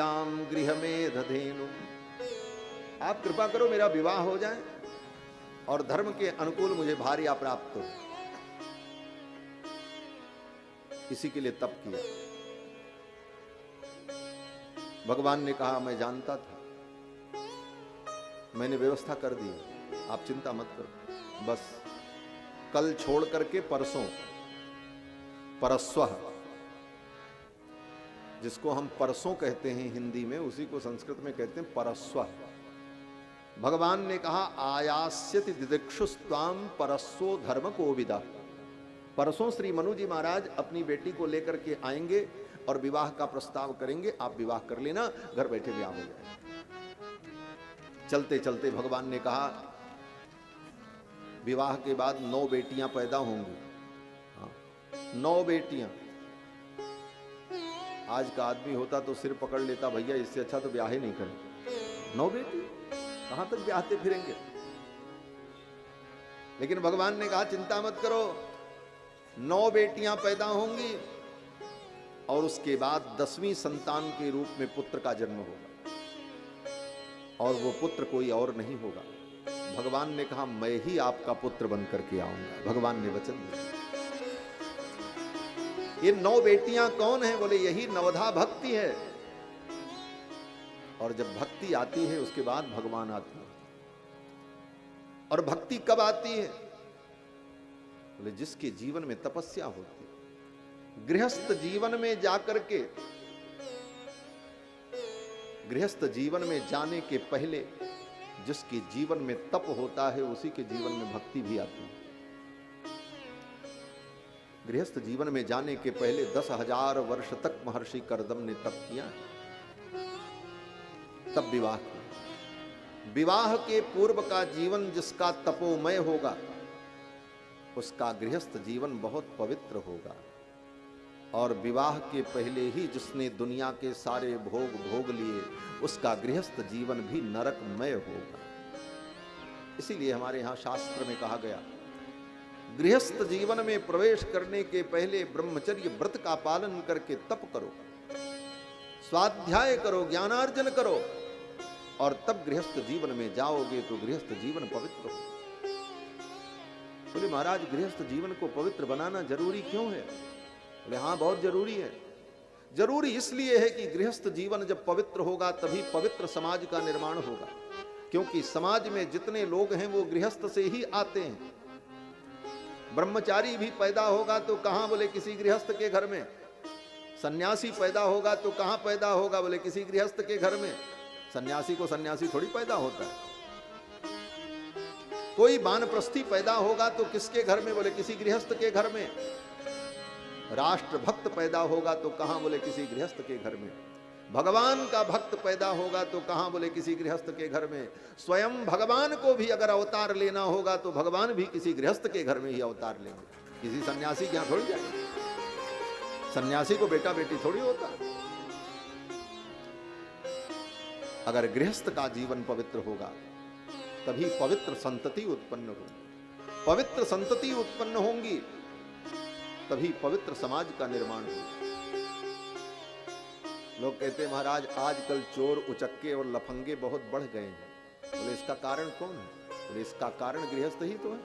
शीलाम गृह में दधेनु। आप कृपा करो मेरा विवाह हो जाए और धर्म के अनुकूल मुझे भार्या प्राप्त हो। इसी के लिए तप किया। भगवान ने कहा मैं जानता था, मैंने व्यवस्था कर दी, आप चिंता मत करो। बस कल छोड़ करके परसों, परस्वः, जिसको हम परसों कहते हैं हिंदी में, उसी को संस्कृत में कहते हैं परस्वः। भगवान ने कहा आयास्यति दिदिक्षुस्त्वाम परस्वो धर्म कोविदा। परसों श्री मनु जी महाराज अपनी बेटी को लेकर के आएंगे और विवाह का प्रस्ताव करेंगे, आप विवाह कर लेना, घर बैठे विवाह हो जाए। चलते चलते भगवान ने कहा विवाह के बाद 9 बेटियां पैदा होंगी। 9 बेटियां। आज का आदमी होता तो सिर पकड़ लेता, भैया इससे अच्छा तो ब्याह ही नहीं करें। 9 बेटी, कहां तक ब्याहते फिरेंगे। लेकिन भगवान ने कहा चिंता मत करो, 9 बेटियां पैदा होंगी और उसके बाद 10वीं संतान के रूप में पुत्र का जन्म होगा, और वो पुत्र कोई और नहीं होगा। भगवान ने कहा मैं ही आपका पुत्र बन करके आऊंगा। भगवान ने वचन दिया। ये 9 बेटियां कौन है? बोले यही नवधा भक्ति है। और जब भक्ति आती है उसके बाद भगवान आते हैं। और भक्ति कब आती है? बोले जिसके जीवन में तपस्या होती है। गृहस्थ जीवन में जाकर के, गृहस्थ जीवन में जाने के पहले जिसके जीवन में तप होता है उसी के जीवन में भक्ति भी आती है। गृहस्थ जीवन में जाने के पहले 10,000 वर्ष तक महर्षि करदम ने तप किया, तब विवाह किया। विवाह के पूर्व का जीवन जिसका तपोमय होगा उसका गृहस्थ जीवन बहुत पवित्र होगा, और विवाह के पहले ही जिसने दुनिया के सारे भोग भोग लिए उसका गृहस्थ जीवन भी नरकमय होगा। इसीलिए हमारे यहां शास्त्र में कहा गया गृहस्थ जीवन में प्रवेश करने के पहले ब्रह्मचर्य व्रत का पालन करके तप करो, स्वाध्याय करो, ज्ञानार्जन करो, और तब गृहस्थ जीवन में जाओगे तो गृहस्थ जीवन पवित्र हो। बोले महाराज गृहस्थ जीवन को पवित्र बनाना जरूरी क्यों है? बोले हाँ बहुत जरूरी है। जरूरी इसलिए है कि गृहस्थ जीवन जब पवित्र होगा तभी पवित्र समाज का निर्माण होगा, क्योंकि समाज में जितने लोग हैं वो गृहस्थ से ही आते हैं। ब्रह्मचारी भी पैदा होगा तो कहां? बोले किसी गृहस्थ के घर में। सन्यासी पैदा होगा तो कहां पैदा होगा? बोले किसी गृहस्थ के घर में। सन्यासी को सन्यासी थोड़ी पैदा होता है। कोई वानप्रस्थी पैदा होगा तो किसके घर में? बोले किसी गृहस्थ के घर में। राष्ट्र भक्त पैदा होगा तो कहां? बोले किसी गृहस्थ के घर में। भगवान का भक्त पैदा होगा तो कहां? बोले किसी गृहस्थ के घर में। स्वयं भगवान को भी अगर अवतार लेना होगा तो भगवान भी किसी गृहस्थ के घर में ही अवतार लेंगे, किसी सन्यासी के यहां थोड़ी जाएंगे। सन्यासी को बेटा बेटी थोड़ी होता। अगर गृहस्थ का जीवन पवित्र होगा तभी पवित्र संतति उत्पन्न होगी। पवित्र संतति उत्पन्न होंगी तभी पवित्र समाज का निर्माण होगा। लोग कहते हैं महाराज आजकल चोर उचक्के और लफंगे बहुत बढ़ गए हैं। बोले इसका कारण कौन है? बोले इसका कारण गृहस्थ ही तो है।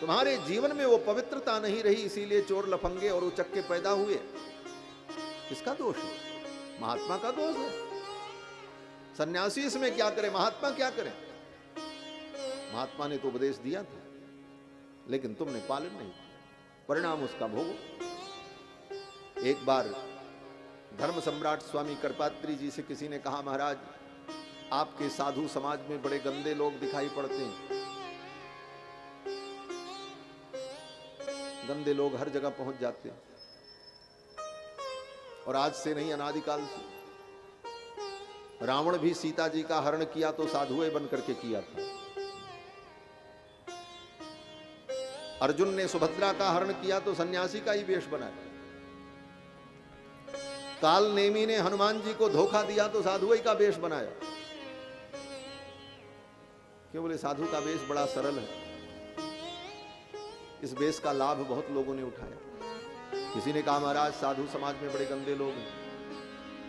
तुम्हारे जीवन में वो पवित्रता नहीं रही, इसीलिए चोर लफंगे और उचक्के पैदा हुए। किसका दोष है? महात्मा का दोष है। सन्यासी इसमें क्या करे, महात्मा क्या करे? महात्मा ने तो उपदेश दिया था लेकिन तुमने पालन नहीं किया, परिणाम उसका भोगो। एक बार धर्म सम्राट स्वामी करपात्री जी से किसी ने कहा महाराज आपके साधु समाज में बड़े गंदे लोग दिखाई पड़ते हैं। गंदे लोग हर जगह पहुंच जाते हैं, और आज से नहीं अनादिकाल से। रावण भी सीता जी का हरण किया तो साधुए बन करके किया था। अर्जुन ने सुभद्रा का हरण किया तो सन्यासी का ही वेश बनाया। काल नेमी ने हनुमान जी को धोखा दिया तो साधुए का वेश बनाया। क्यों? बोले साधु का वेश बड़ा सरल है। इस वेश का लाभ बहुत लोगों ने उठाया। किसी ने कहा महाराज साधु समाज में बड़े गंदे लोग हैं।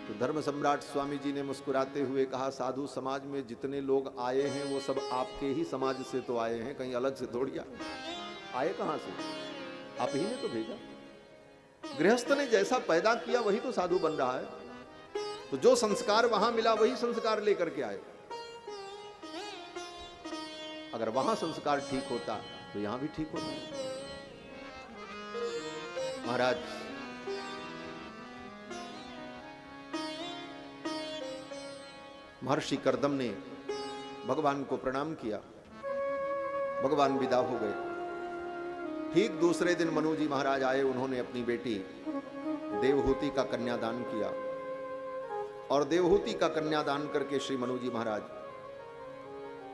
तो धर्म सम्राट स्वामी जी ने मुस्कुराते हुए कहा, साधु समाज में जितने लोग आए हैं वो सब आपके ही समाज से तो आए हैं, कहीं अलग से थोड़ी आए। कहां से? आप ही ने तो भेजा। गृहस्थ ने जैसा पैदा किया वही तो साधु बन रहा है। तो जो संस्कार वहां मिला वही संस्कार लेकर के आए। अगर वहां संस्कार ठीक होता तो यहां भी ठीक होता। महाराज महर्षि कर्दम ने भगवान को प्रणाम किया, भगवान विदा हो गए। ठीक दूसरे दिन मनु जी महाराज आए, उन्होंने अपनी बेटी देवहूति का कन्यादान किया और देवहूति का कन्यादान करके श्री मनु जी महाराज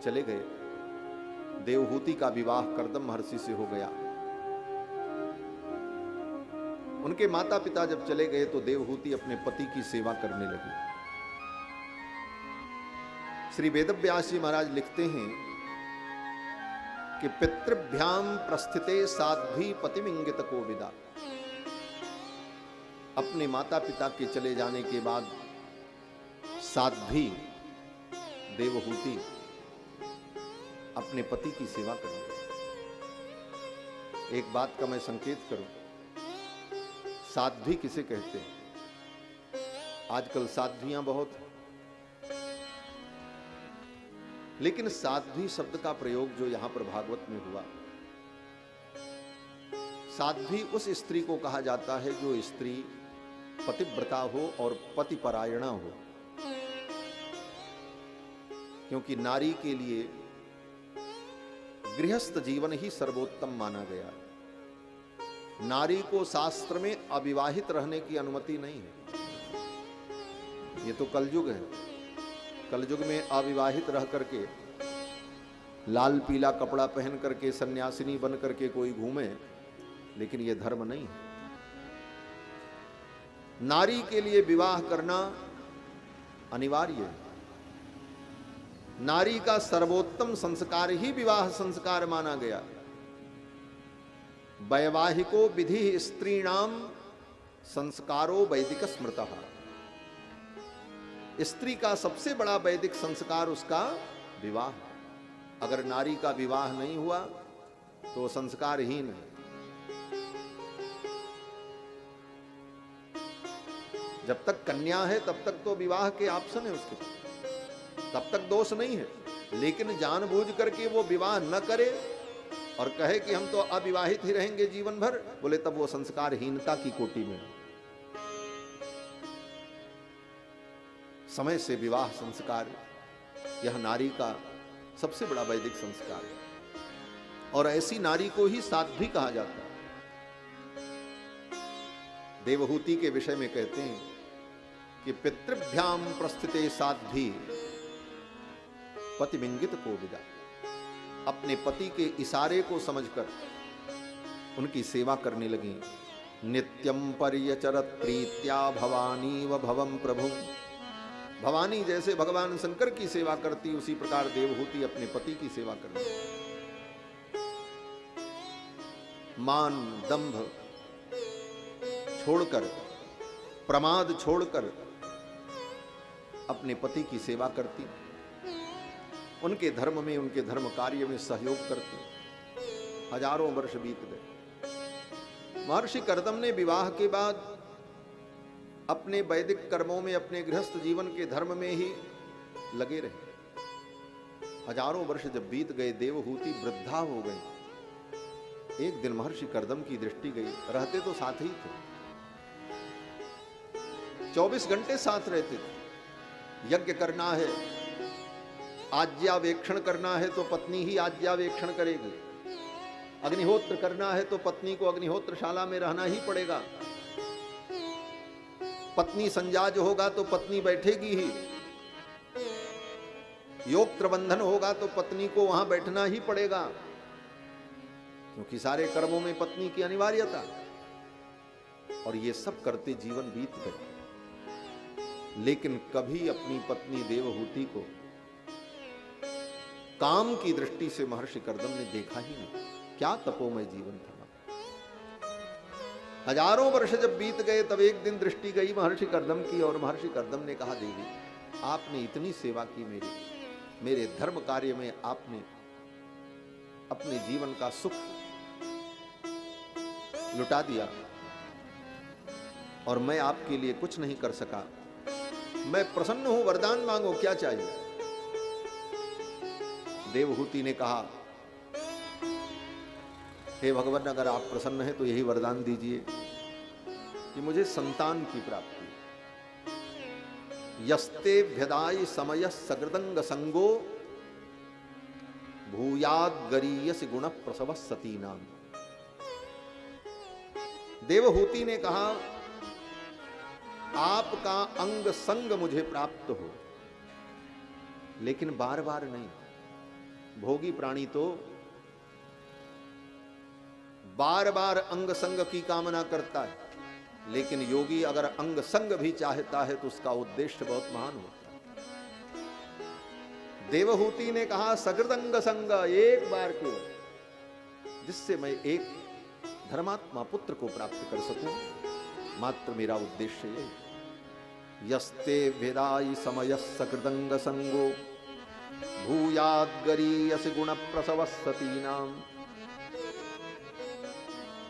चले गए। देवहूति का विवाह कर्दम महर्षि से हो गया। उनके माता पिता जब चले गए तो देवहूति अपने पति की सेवा करने लगी। श्री वेदव्यास जी महाराज लिखते हैं कि पितृभ्याम प्रस्थिते साध्वी पतिमिंगित कोविदा। अपने माता पिता के चले जाने के बाद साध्वी देवहूति अपने पति की सेवा करने। एक बात का मैं संकेत करूं, साध्वी किसे कहते हैं? आजकल साध्वियां बहुत, लेकिन साध्वी शब्द का प्रयोग जो यहां पर भागवत में हुआ, साध्वी उस स्त्री को कहा जाता है जो स्त्री पतिव्रता हो और पतिपरायणा हो। क्योंकि नारी के लिए गृहस्थ जीवन ही सर्वोत्तम माना गया है। नारी को शास्त्र में अविवाहित रहने की अनुमति नहीं है। ये तो कलयुग है। कलयुग में अविवाहित रह करके लाल पीला कपड़ा पहन करके सन्यासिनी बन करके कोई घूमे, लेकिन यह धर्म नहीं है। नारी के लिए विवाह करना अनिवार्य है। नारी का सर्वोत्तम संस्कार ही विवाह संस्कार माना गया। वैवाहिको विधि स्त्रीणाम संस्कारो वैदिक स्मृतः। स्त्री का सबसे बड़ा वैदिक संस्कार उसका विवाह। अगर नारी का विवाह नहीं हुआ तो संस्कारहीन है। जब तक कन्या है तब तक तो विवाह के ऑप्शन है उसके, तब तक दोष नहीं है। लेकिन जानबूझ करके वो विवाह न करे और कहे कि हम तो अविवाहित ही रहेंगे जीवन भर, बोले तब वो संस्कारहीनता की कोटि में। समय से विवाह संस्कार यह नारी का सबसे बड़ा वैदिक संस्कार है और ऐसी नारी को ही साध्वी कहा जाता है। देवहूति के विषय में कहते हैं कि पितृभ्याम प्रस्थिते साध्वी पतिमिंगित कोविदा। अपने पति के इशारे को समझकर उनकी सेवा करने लगी। नित्यम पर्यचरत प्रीत्या भवानी व भवम प्रभु। भवानी जैसे भगवान शंकर की सेवा करती, उसी प्रकार देवहूति अपने पति की सेवा करती। मान दंभ छोड़कर, प्रमाद छोड़कर अपने पति की सेवा करती, उनके धर्म में, उनके धर्म कार्य में सहयोग करती। हजारों वर्ष बीत गए। महर्षि कर्दम ने विवाह के बाद अपने वैदिक कर्मों में, अपने गृहस्थ जीवन के धर्म में ही लगे रहे। हजारों वर्ष जब बीत गए, देवहूति वृद्धा हो गई। एक दिन महर्षि कर्दम की दृष्टि गई। रहते तो साथ ही थे, 24 घंटे साथ रहते थे। यज्ञ करना है, आज्ञावेक्षण करना है तो पत्नी ही आज्ञावेक्षण करेगी। अग्निहोत्र करना है तो पत्नी को अग्निहोत्रशाला में रहना ही पड़ेगा। पत्नी संजाज होगा तो पत्नी बैठेगी ही। योग प्रबंधन होगा तो पत्नी को वहां बैठना ही पड़ेगा, क्योंकि सारे कर्मों में पत्नी की अनिवार्यता। और ये सब करते जीवन बीत गए, लेकिन कभी अपनी पत्नी देवहूति को काम की दृष्टि से महर्षि कर्दम ने देखा ही नहीं। क्या तपोमय जीवन था। हजारों वर्ष जब बीत गए तब एक दिन दृष्टि गई महर्षि कर्दम की, और महर्षि कर्दम ने कहा, देवी आपने इतनी सेवा की मेरे धर्म कार्य में आपने अपने जीवन का सुख लुटा दिया और मैं आपके लिए कुछ नहीं कर सका। मैं प्रसन्न हूं, वरदान मांगो, क्या चाहिए? देवहूति ने कहा, हे भगवान, अगर आप प्रसन्न हैं तो यही वरदान दीजिए कि मुझे संतान की प्राप्ति। यस्ते भ्यदाय समय सकृदंग संगो भूयाद गरीयस गुण प्रसव सतीनाम। देवहूति ने कहा, आपका अंग संग मुझे प्राप्त हो, लेकिन बार बार नहीं। भोगी प्राणी तो बार बार अंग संग की कामना करता है, लेकिन योगी अगर अंग संग भी चाहता है तो उसका उद्देश्य बहुत महान होता है। देवहूति ने कहा, सकृदंग संग, एक बार के, जिससे मैं एक धर्मात्मा पुत्र को प्राप्त कर सकूं, मात्र मेरा उद्देश्य यही। यस्ते भेदाई समय सकृदंग संगो भूयाद गरीयस गुण प्रसव सतीनाम।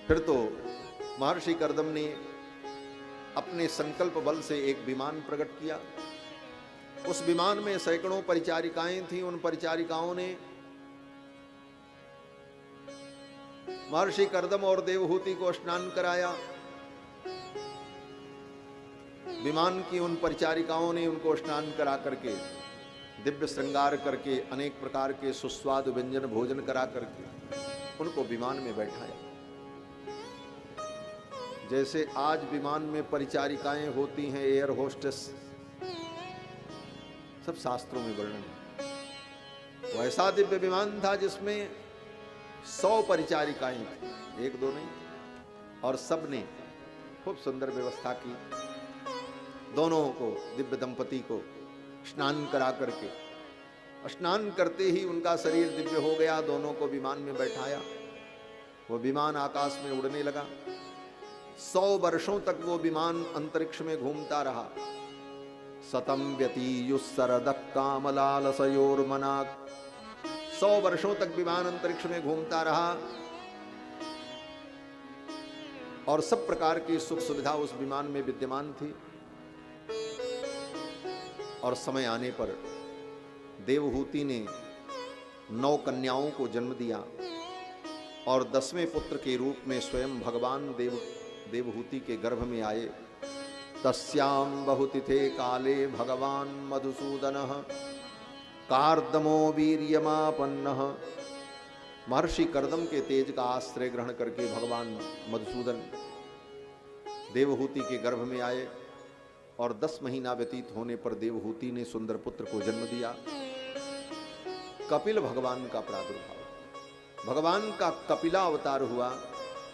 फिर तो महर्षि कर्दम ने अपने संकल्प बल से एक विमान प्रकट किया। उस विमान में सैकड़ों परिचारिकाएं थीं। उन परिचारिकाओं ने महर्षि कर्दम और देवहूति को स्नान कराया। विमान की उन परिचारिकाओं ने उनको स्नान करा करके, दिव्य श्रृंगार करके, अनेक प्रकार के सुस्वादु व्यंजन भोजन करा करके उनको विमान में बैठाया। जैसे आज विमान में परिचारिकाएं होती हैं, एयर होस्टेस, सब शास्त्रों में वर्णन है। वैसा दिव्य विमान था जिसमें 100 परिचारिकाएं थी, एक दो नहीं, और सब ने खूब सुंदर व्यवस्था की। दोनों को, दिव्य दंपति को स्नान करा करके, स्नान करते ही उनका शरीर दिव्य हो गया। दोनों को विमान में बैठाया। वो विमान आकाश में उड़ने लगा। 100 वर्षों तक वो विमान अंतरिक्ष में घूमता रहा। सतम व्यतीयुस्सरदः कामलालसयोर्मनाक्। 100 वर्षों तक विमान अंतरिक्ष में घूमता रहा और सब प्रकार की सुख सुविधा उस विमान में विद्यमान थी। और समय आने पर देवहूति ने 9 कन्याओं को जन्म दिया और 10वें पुत्र के रूप में स्वयं भगवान देवहूति के गर्भ में आए। तस्याम बहुतिथे काले भगवान मधुसूदनः कार्दमो वीर्यमापन्नः। महर्षि कर्दम के तेज का आश्रय ग्रहण करके भगवान मधुसूदन देवहूति के गर्भ में आए और 10 महीना व्यतीत होने पर देवहूति ने सुंदर पुत्र को जन्म दिया। कपिल भगवान का प्रादुर्भाव, भगवान का कपिला अवतार हुआ।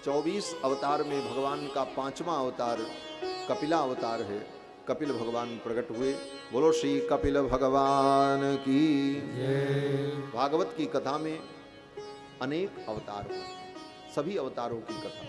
24 अवतार में भगवान का 5वां अवतार कपिला अवतार है। कपिल भगवान प्रकट हुए। बोलो श्री कपिल भगवान की जय। भागवत की कथा में अनेक अवतार हुए, सभी अवतारों की कथा